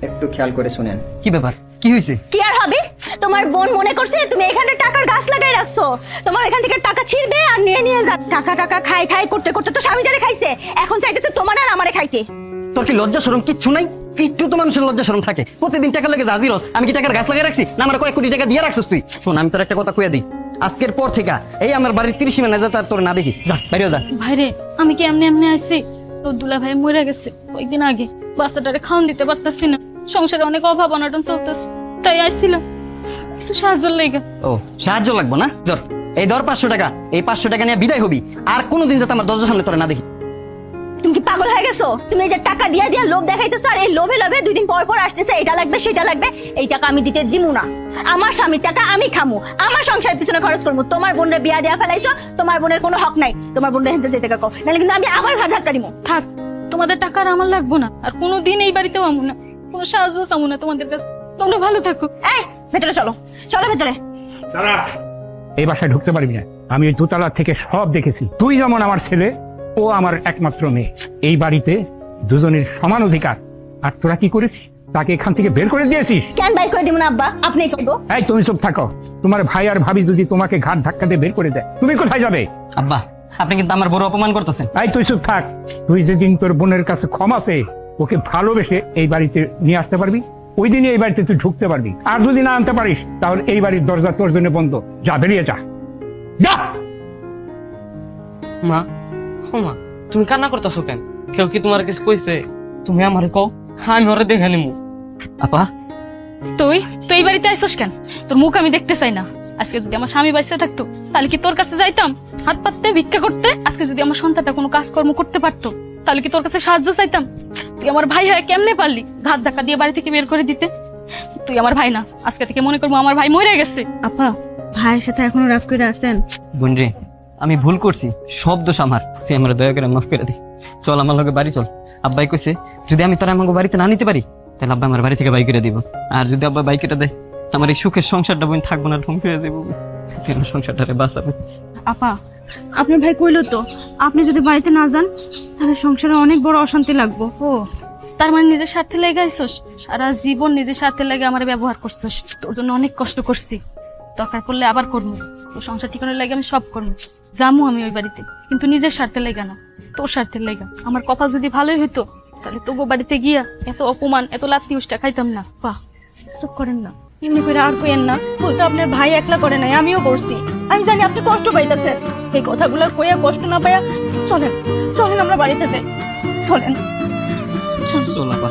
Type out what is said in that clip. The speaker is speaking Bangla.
একটু খেয়াল করে শুনেন। কি ব্যাপার, কি হয়েছে? কি আর হবে, তোমার বোন মনে করছে তুমি এখানে টাকার গাছ লাগাই রাখছো, তোমার এখান থেকে টাকা ছিড়বে আর নিয়ে নিয়ে যাবে। টাকা টাকা খাই খাই করতে করতে তো স্বামীটারে খাইছে, এখন চাইতেছে তোমার আর আমারে খাইতে। তোর কি লজ্জা শরম কিচ্ছু নাই? একটু তো মানুষের লজ্জা শরম থাকে। প্রতিদিন টাকা লাগে হাজির। আমি কি টাকার গাছ লাগিয়ে রাখছি না আমার কয়েক কোটি টাকা দিয়ে রাখছিস তুই? শোন, আমি তোর একটা কথা কইয়া দিই, আজকের পর থেকে এই আমার বাড়ির 30 মিনিট না তোর না দেখি, যা বাইরে যা। ভাইরে, আমি কি এমনি এমনি আইছি? তোর দুলা ভাই মরে গেছে কয়েকদিন আগে, বাচ্চাটারে খাওয়ান দিতে পারতাছি না, সংসারে অনেক অভাব অনটন চলতেছে, তাই আইছিলাম একটু সাহায্য লেগে। ও, সাহায্য লাগবো না? ধর এই ধর 500 টাকা, এই 500 টাকা নিয়ে বিদায় হবি। আর কোনোদিন যাতে আমার দরজার সামনে তোরে না দেখি। তুমি কি পাগল হয়ে গেছো? তুমি এই যে টাকা দিয়া দিয়া লোভ দেখাইতেছো, আর এই লোভে লোভে 2 দিন পর পর আসতেছে এটা লাগবে সেটা লাগবে। এই টাকা আমি দিতে দিমু না, আমার স্বামীর টাকা আমি খামু, আমার সংসারের পিছনে খরচ করবো। তোমার বোনের বিয়া দেয়া ফেলাইছো, তোমার বোনের কোনো হক নাই, তোমার বোনের হেনতে যেতে কাকো, নাহলে কিন্তু আমি আবার ঘাট ধাক্কা দিমু। থাক, তোমাদের টাকা আর আমার লাগবো না, আর কোনোদিন এই বাড়িতেও আমু না, কোনো সাহায্য চামু না তোমাদের কাছে। তোমরা ভালো থাকো। এই ভেতরে চলো, চলো ভেতরে। তারা এই বাসায় ঢুকতে পারবি না। আমি ওই দোতলা থেকে সব দেখেছি। তুই যেমন আমার ছেলে, ও আমার একমাত্র মেয়ে। এই বাড়িতে দুজনের সমান অধিকার। আর তোরা কি করেছিস? তাকে এখান থেকে বের করে দিয়েছিস। কেন বাইর করে দিব না আব্বা, আপনিই করবো। এই তুমি চুপ থাকো। তোমার ভাই আর ভাবি যদি তোমাকে ঘাট ধাক্কা দিয়ে বের করে দেয়, তুমি কোথায় যাবে? আব্বা, আপনি কিন্তু আমার বড় অপমান করতেছেন। এই তুই চুপ থাক। তুই যেদিন তোর বোনের কাছে ক্ষমা চেয়ে ওকে ভালোবেসে এই বাড়িতে নিয়ে আসতে পারবি, ওই দিনই এই বাড়িতে তুই ঢুকতে পারবি। আর যদি না আনতে পারিস, তাহলে এই বাড়ির দরজা তোর জন্য বন্ধ। যা, বেরিয়ে যা, যা। মা, ও মা, তুমি কান্না করতেছো কেন? কেউ কি তোমার কিছু কইছে? তুমি আমারে কও, আমি ওরে দেখে নিমু। আপা, তুই তো এই বাড়িতে আইসস কেন? তোর মুখ আমি দেখতে চাই না। আজকে যদি আমার স্বামী বাইসে থাকতো, তাহলে কি তোর কাছে যাইতাম হাত পাততে, ভিক্ষা করতে? আজকে যদি আমার সন্তানটা কোনো কাজকর্ম করতে পারতো, তাহলে কি তোর কাছে সাহায্য চাইতাম? তুই আমার ভাই হয়ে কেমনে পারলি ঘাত ধাক্কা দিয়ে বাড়ি থেকে বের করে দিতে? তুই আমার ভাই না, আজকে থেকে মনে করবো আমার ভাই মরে গেছে। আপা, ভাইয়ের সাথে এখনো রাগ করে আছেন? বোন রে, আমি ভুল করছি, সব দোষ আমার। তুই আমার দয়া করে মাফ করে দে। চল আমার লগে বাড়ি চল। আব্বাই কইছে যদি আমি তোর আমাকে বাড়িতে না নিতে পারি, তাহলে আব্বা আমার বাড়ি থেকে বাই করে দিব। আর যদি আব্বা বাই করে দেয়, আমার এই সুখের সংসারটা বোন থাকবো না, ঢং করে দেবো। তুই আমার সংসারটারে বাঁচাবো। আপা, আপনার ভাই কইলো তো আপনি যদি বাড়িতে না যান, তাহলে সংসারে অনেক বড় অশান্তি লাগবো। ও, তার মানে নিজের স্বার্থে লেগে আইসস? সারা জীবন নিজের স্বার্থে লেগে আমার ব্যবহার করছিস। তোর জন্য অনেক কষ্ট করছি, দরকার পড়লে আবার করবো। তোর সংসার ঠিকানোর লাগে আমি সব করবো, যামু আমি ওই বাড়িতে, কিন্তু নিজের স্বার্থে লেগে না, তোর স্বার্থের লেগে। আমার কপাল যদি ভালোই হইতো, তাহলে তবু বাড়িতে গিয়া এত অপমান, এত লাত্তি উষ্টা খাইতাম না। বাহ, চুপ করেন না, এমনি করে আর কইেন না। ভুল তো আপনার ভাই একলা করে নাই, আমিও করছি। আমি জানি আপনি কষ্ট পাইতেছেন, এই কথাগুলো কইয়া কষ্ট না পাইয়া চলেন, চলেন আমরা বাড়িতে যাই, চলেন। চল আব্বা।